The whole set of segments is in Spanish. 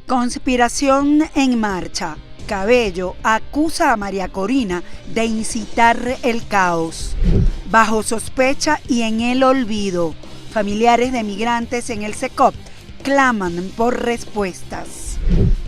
Conspiración en marcha. Cabello acusa a María Corina de incitar el caos. Bajo sospecha y en el olvido, familiares de migrantes en el SECOP claman por respuestas.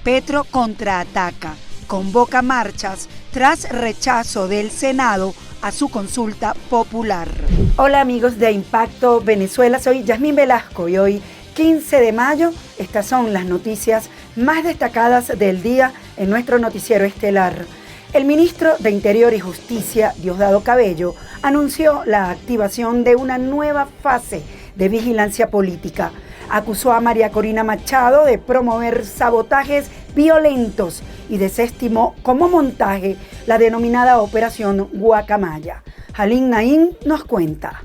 Petro contraataca, convoca marchas tras rechazo del Senado a su consulta popular. Hola amigos de Impacto Venezuela, soy Yasmín Velasco y hoy 15 de mayo, estas son las noticias más destacadas del día en nuestro noticiero estelar. El ministro de Interior y Justicia, Diosdado Cabello, anunció la activación de una nueva fase de vigilancia política. Acusó a María Corina Machado de promover sabotajes violentos y desestimó como montaje la denominada Operación Guacamaya. Halim Naim nos cuenta.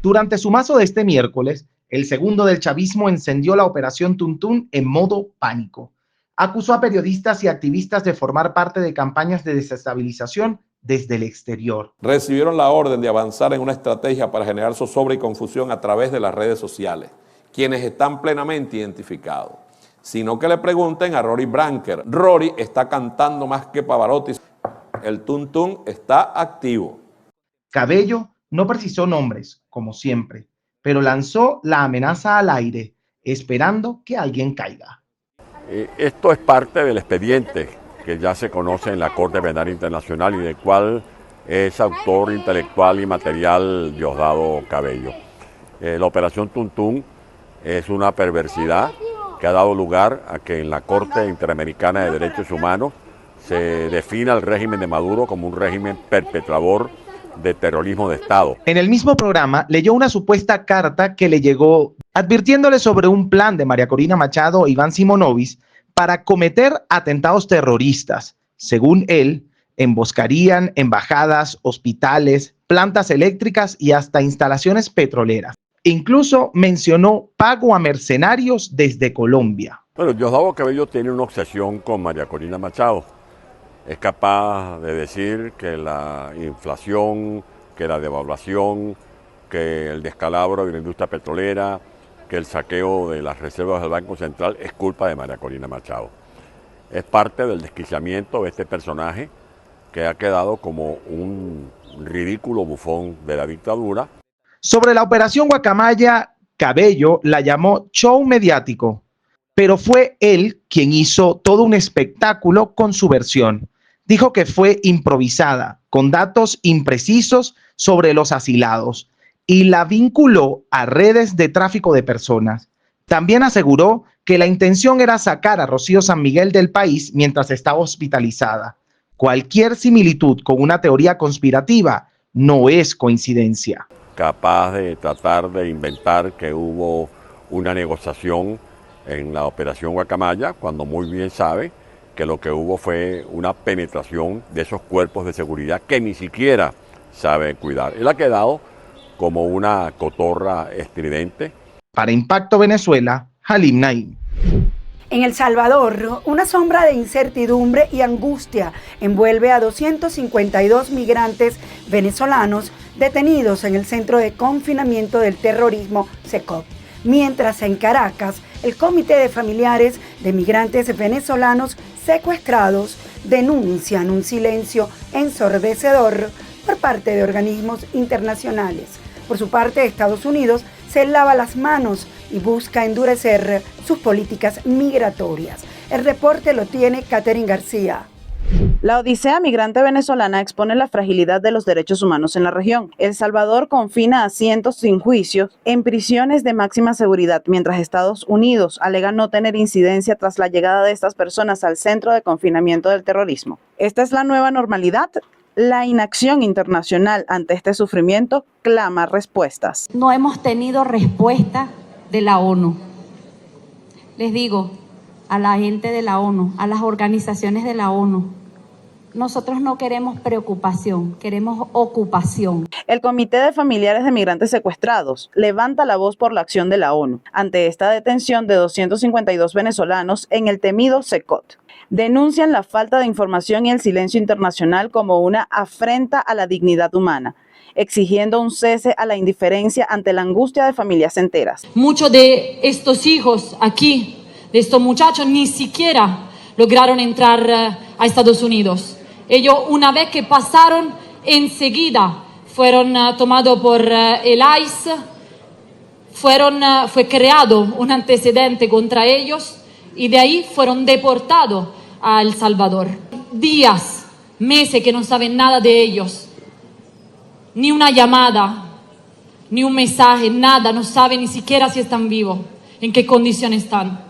Durante su mazo de este miércoles, el segundo del chavismo encendió la Operación Tuntún en modo pánico. Acusó a periodistas y activistas de formar parte de campañas de desestabilización desde el exterior. Recibieron la orden de avanzar en una estrategia para generar zozobra y confusión a través de las redes sociales, quienes están plenamente identificados. Sino que le pregunten a Rory Branker. Rory está cantando más que Pavarotti. El Tuntún está activo. Cabello no precisó nombres, como siempre, pero lanzó la amenaza al aire, esperando que alguien caiga. Esto es parte del expediente que ya se conoce en la Corte Penal Internacional y del cual es autor intelectual y material Diosdado Cabello. La Operación Tuntún es una perversidad que ha dado lugar a que en la Corte Interamericana de Derechos Humanos se defina el régimen de Maduro como un régimen perpetrador de terrorismo de Estado. En el mismo programa leyó una supuesta carta que le llegó advirtiéndole sobre un plan de María Corina Machado e Iván Simonovic para cometer atentados terroristas. Según él, emboscarían embajadas, hospitales, plantas eléctricas y hasta instalaciones petroleras. Incluso mencionó pago a mercenarios desde Colombia. Bueno, Diosdado Cabello tiene una obsesión con María Corina Machado. Es capaz de decir que la inflación, que la devaluación, que el descalabro de la industria petrolera, que el saqueo de las reservas del Banco Central es culpa de María Corina Machado. Es parte del desquiciamiento de este personaje que ha quedado como un ridículo bufón de la dictadura. Sobre la Operación Guacamaya, Cabello la llamó show mediático, pero fue él quien hizo todo un espectáculo con su versión. Dijo que fue improvisada, con datos imprecisos sobre los asilados, y la vinculó a redes de tráfico de personas. También aseguró que la intención era sacar a Rocío San Miguel del país mientras estaba hospitalizada. Cualquier similitud con una teoría conspirativa no es coincidencia. Capaz de tratar de inventar que hubo una negociación en la Operación Guacamaya, cuando muy bien sabe que lo que hubo fue una penetración de esos cuerpos de seguridad que ni siquiera sabe cuidar. Él ha quedado como una cotorra estridente. Para Impacto Venezuela, Halim Naim. En El Salvador, una sombra de incertidumbre y angustia envuelve a 252 migrantes venezolanos detenidos en el Centro de Confinamiento del Terrorismo SECOP. Mientras en Caracas, el Comité de Familiares de Migrantes Venezolanos Secuestrados denuncian un silencio ensordecedor por parte de organismos internacionales. Por su parte, Estados Unidos se lava las manos y busca endurecer sus políticas migratorias. El reporte lo tiene Catherine García. La odisea migrante venezolana expone la fragilidad de los derechos humanos en la región. El Salvador confina a cientos sin juicio en prisiones de máxima seguridad, mientras Estados Unidos alega no tener incidencia tras la llegada de estas personas al Centro de Confinamiento del Terrorismo. ¿Esta es la nueva normalidad? La inacción internacional ante este sufrimiento clama respuestas. No hemos tenido respuesta de la ONU. Les digo a la gente de la ONU, a las organizaciones de la ONU, nosotros no queremos preocupación, queremos ocupación. El Comité de Familiares de Migrantes Secuestrados levanta la voz por la acción de la ONU ante esta detención de 252 venezolanos en el temido SECOT. Denuncian la falta de información y el silencio internacional como una afrenta a la dignidad humana, exigiendo un cese a la indiferencia ante la angustia de familias enteras. Muchos de estos hijos aquí de estos muchachos ni siquiera lograron entrar a Estados Unidos. Ellos, una vez que pasaron, enseguida fueron tomados por el ICE, fue creado un antecedente contra ellos y de ahí fueron deportados a El Salvador. Días, meses que no saben nada de ellos, ni una llamada, ni un mensaje, nada, no saben ni siquiera si están vivos, en qué condiciones están.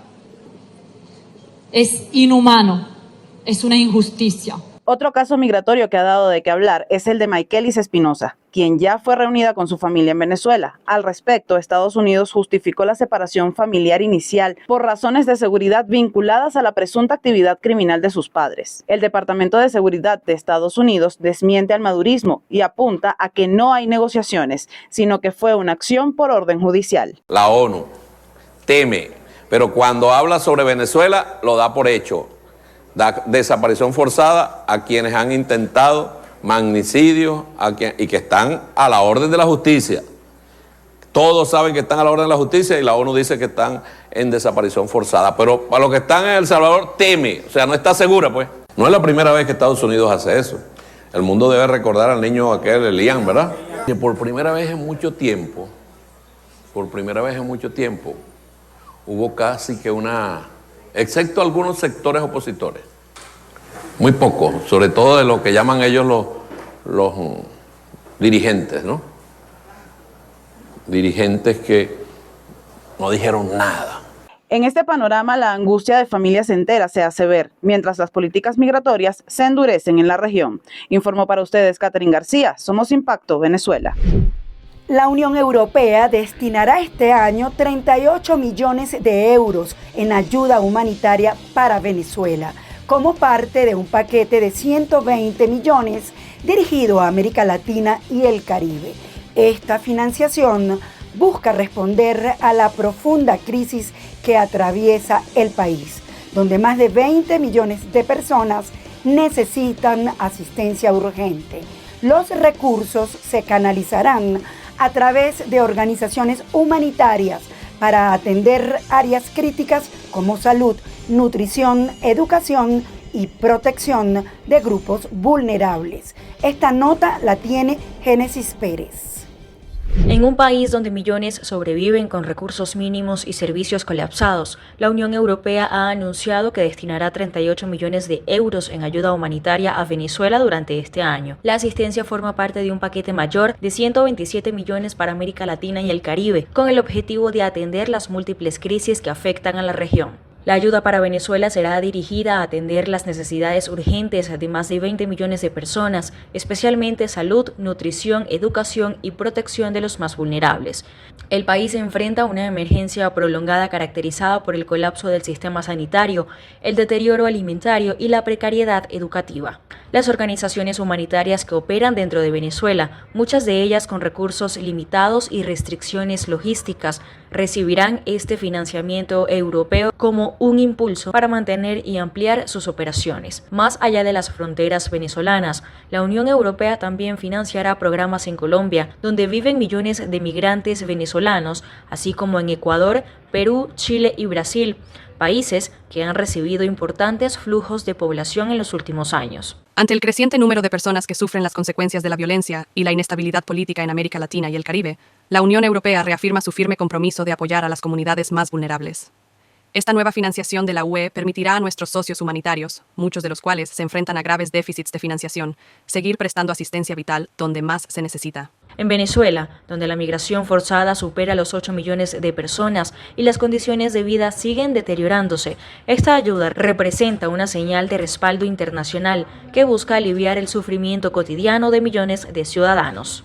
Es inhumano, es una injusticia. Otro caso migratorio que ha dado de qué hablar es el de Maykelis Espinosa, quien ya fue reunida con su familia en Venezuela. Al respecto, Estados Unidos justificó la separación familiar inicial por razones de seguridad vinculadas a la presunta actividad criminal de sus padres. El Departamento de Seguridad de Estados Unidos desmiente al madurismo y apunta a que no hay negociaciones, sino que fue una acción por orden judicial. La ONU teme, pero cuando habla sobre Venezuela lo da por hecho. Da desaparición forzada a quienes han intentado magnicidios y que están a la orden de la justicia. Todos saben que están a la orden de la justicia y la ONU dice que están en desaparición forzada. Pero para los que están en El Salvador, teme, o sea, no está segura, pues. No es la primera vez que Estados Unidos hace eso. El mundo debe recordar al niño aquel, Elian, ¿verdad? Que por primera vez en mucho tiempo, hubo casi que excepto algunos sectores opositores, muy pocos, sobre todo de lo que llaman ellos los dirigentes, ¿no? Dirigentes que no dijeron nada. En este panorama, la angustia de familias enteras se hace ver, mientras las políticas migratorias se endurecen en la región. Informó para ustedes Catherine García. Somos Impacto Venezuela. La Unión Europea destinará este año 38 millones de euros en ayuda humanitaria para Venezuela, como parte de un paquete de 120 millones dirigido a América Latina y el Caribe. Esta financiación busca responder a la profunda crisis que atraviesa el país, donde más de 20 millones de personas necesitan asistencia urgente. Los recursos se canalizarán a través de organizaciones humanitarias para atender áreas críticas como salud, nutrición, educación y protección de grupos vulnerables. Esta nota la tiene Génesis Pérez. En un país donde millones sobreviven con recursos mínimos y servicios colapsados, la Unión Europea ha anunciado que destinará 38 millones de euros en ayuda humanitaria a Venezuela durante este año. La asistencia forma parte de un paquete mayor de 127 millones para América Latina y el Caribe, con el objetivo de atender las múltiples crisis que afectan a la región. La ayuda para Venezuela será dirigida a atender las necesidades urgentes de más de 20 millones de personas, especialmente salud, nutrición, educación y protección de los más vulnerables. El país enfrenta una emergencia prolongada caracterizada por el colapso del sistema sanitario, el deterioro alimentario y la precariedad educativa. Las organizaciones humanitarias que operan dentro de Venezuela, muchas de ellas con recursos limitados y restricciones logísticas, recibirán este financiamiento europeo como un impulso para mantener y ampliar sus operaciones. Más allá de las fronteras venezolanas, la Unión Europea también financiará programas en Colombia, donde viven millones de migrantes venezolanos, así como en Ecuador, Perú, Chile y Brasil, países que han recibido importantes flujos de población en los últimos años. Ante el creciente número de personas que sufren las consecuencias de la violencia y la inestabilidad política en América Latina y el Caribe, la Unión Europea reafirma su firme compromiso de apoyar a las comunidades más vulnerables. Esta nueva financiación de la UE permitirá a nuestros socios humanitarios, muchos de los cuales se enfrentan a graves déficits de financiación, seguir prestando asistencia vital donde más se necesita. En Venezuela, donde la migración forzada supera los 8 millones de personas y las condiciones de vida siguen deteriorándose, esta ayuda representa una señal de respaldo internacional que busca aliviar el sufrimiento cotidiano de millones de ciudadanos.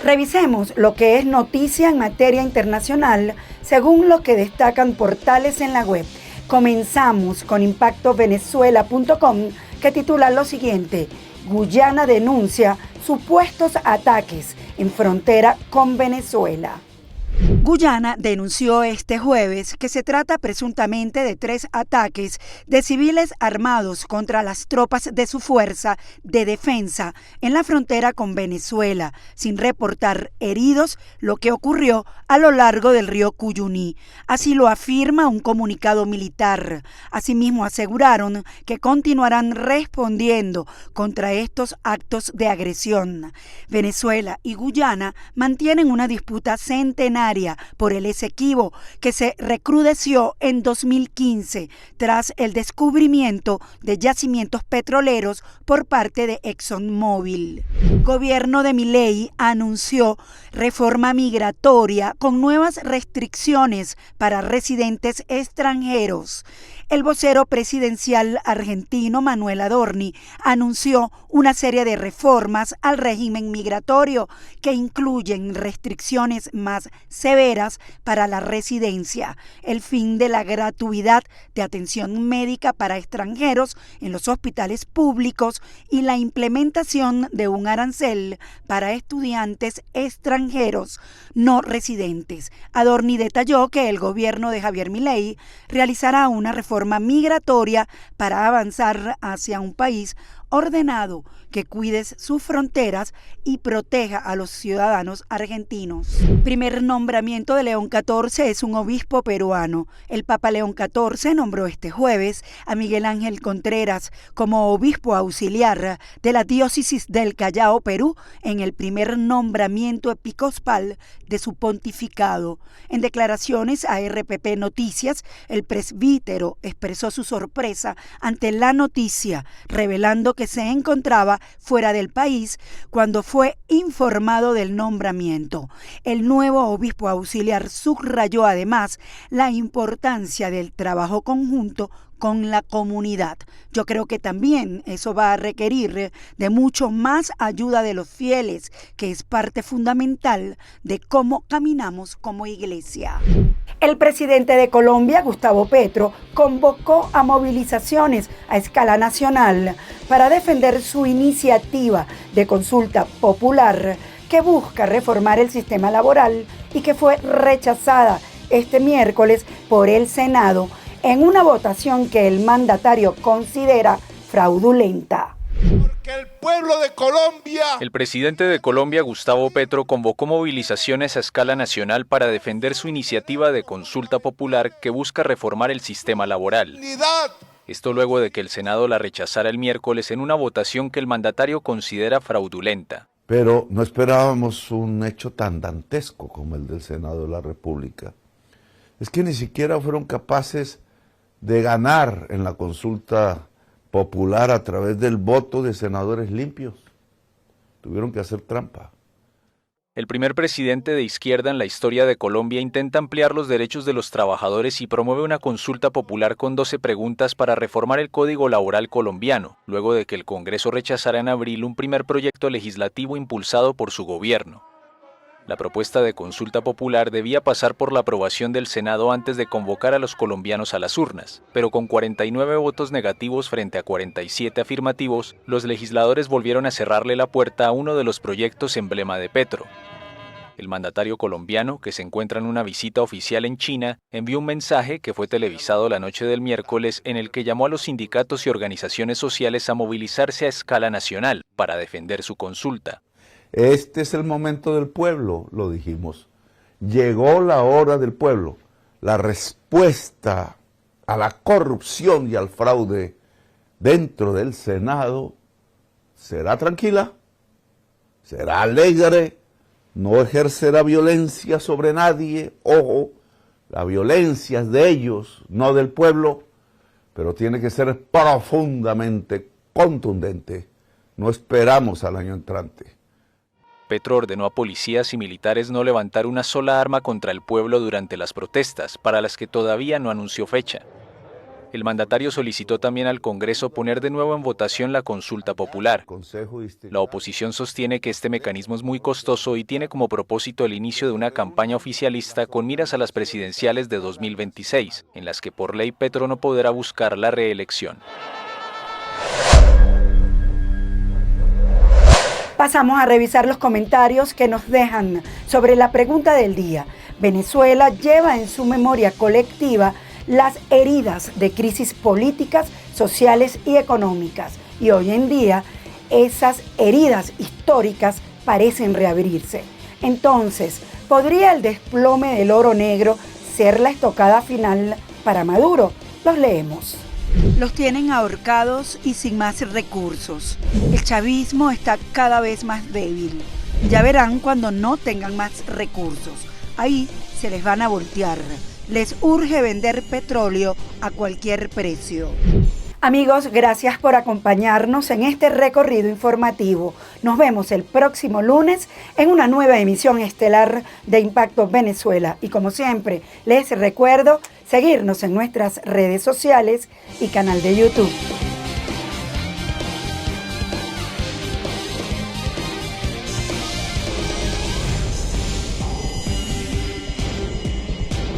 Revisemos lo que es noticia en materia internacional según lo que destacan portales en la web. Comenzamos con impactovenezuela.com, que titula lo siguiente: Guyana denuncia supuestos ataques en frontera con Venezuela. Guyana denunció este jueves que se trata presuntamente de 3 ataques de civiles armados contra las tropas de su fuerza de defensa en la frontera con Venezuela, sin reportar heridos, lo que ocurrió a lo largo del río Cuyuní. Así lo afirma un comunicado militar. Asimismo aseguraron que continuarán respondiendo contra estos actos de agresión. Venezuela y Guyana mantienen una disputa centenaria por el Esequibo, que se recrudeció en 2015 tras el descubrimiento de yacimientos petroleros por parte de ExxonMobil. El gobierno de Milei anunció reforma migratoria con nuevas restricciones para residentes extranjeros. El vocero presidencial argentino Manuel Adorni anunció una serie de reformas al régimen migratorio que incluyen restricciones más severas para la residencia, el fin de la gratuidad de atención médica para extranjeros en los hospitales públicos y la implementación de un arancel para estudiantes extranjeros no residentes. Adorni detalló que el gobierno de Javier Milei realizará una reforma migratoria para avanzar hacia un país ordenado que cuide sus fronteras y proteja a los ciudadanos argentinos. Primer nombramiento de León XIV es un obispo peruano. El Papa León XIV nombró este jueves a Miguel Ángel Contreras como obispo auxiliar de la diócesis del Callao, Perú, en el primer nombramiento episcopal de su pontificado. En declaraciones a RPP Noticias, el presbítero expresó su sorpresa ante la noticia, revelando que se encontraba fuera del país cuando fue informado del nombramiento. El nuevo obispo auxiliar subrayó además la importancia del trabajo conjunto con la comunidad. Yo creo que también eso va a requerir de mucho más ayuda de los fieles, que es parte fundamental de cómo caminamos como iglesia. El presidente de Colombia, Gustavo Petro, convocó a movilizaciones a escala nacional para defender su iniciativa de consulta popular que busca reformar el sistema laboral y que fue rechazada este miércoles por el Senado en una votación que el mandatario considera fraudulenta. Porque el pueblo de Colombia... El presidente de Colombia, Gustavo Petro, convocó movilizaciones a escala nacional para defender su iniciativa de consulta popular que busca reformar el sistema laboral. Esto luego de que el Senado la rechazara el miércoles en una votación que el mandatario considera fraudulenta. Pero no esperábamos un hecho tan dantesco como el del Senado de la República. Es que ni siquiera fueron capaces de ganar en la consulta popular a través del voto de senadores limpios. Tuvieron que hacer trampa. El primer presidente de izquierda en la historia de Colombia intenta ampliar los derechos de los trabajadores y promueve una consulta popular con 12 preguntas para reformar el Código Laboral colombiano, luego de que el Congreso rechazara en abril un primer proyecto legislativo impulsado por su gobierno. La propuesta de consulta popular debía pasar por la aprobación del Senado antes de convocar a los colombianos a las urnas, pero con 49 votos negativos frente a 47 afirmativos, los legisladores volvieron a cerrarle la puerta a uno de los proyectos emblema de Petro. El mandatario colombiano, que se encuentra en una visita oficial en China, envió un mensaje que fue televisado la noche del miércoles en el que llamó a los sindicatos y organizaciones sociales a movilizarse a escala nacional para defender su consulta. Este es el momento del pueblo, lo dijimos. Llegó la hora del pueblo. La respuesta a la corrupción y al fraude dentro del Senado será tranquila, será alegre, no ejercerá violencia sobre nadie. Ojo, la violencia es de ellos, no del pueblo, pero tiene que ser profundamente contundente. No esperamos al año entrante. Petro ordenó a policías y militares no levantar una sola arma contra el pueblo durante las protestas, para las que todavía no anunció fecha. El mandatario solicitó también al Congreso poner de nuevo en votación la consulta popular. La oposición sostiene que este mecanismo es muy costoso y tiene como propósito el inicio de una campaña oficialista con miras a las presidenciales de 2026, en las que por ley Petro no podrá buscar la reelección. Pasamos a revisar los comentarios que nos dejan sobre la pregunta del día. Venezuela lleva en su memoria colectiva las heridas de crisis políticas, sociales y económicas. Y hoy en día esas heridas históricas parecen reabrirse. Entonces, ¿podría el desplome del oro negro ser la estocada final para Maduro? Los leemos. Los tienen ahorcados y sin más recursos. El chavismo está cada vez más débil. Ya verán cuando no tengan más recursos. Ahí se les van a voltear. Les urge vender petróleo a cualquier precio. Amigos, gracias por acompañarnos en este recorrido informativo. Nos vemos el próximo lunes en una nueva emisión estelar de Impacto Venezuela. Y como siempre, les recuerdo seguirnos en nuestras redes sociales y canal de YouTube.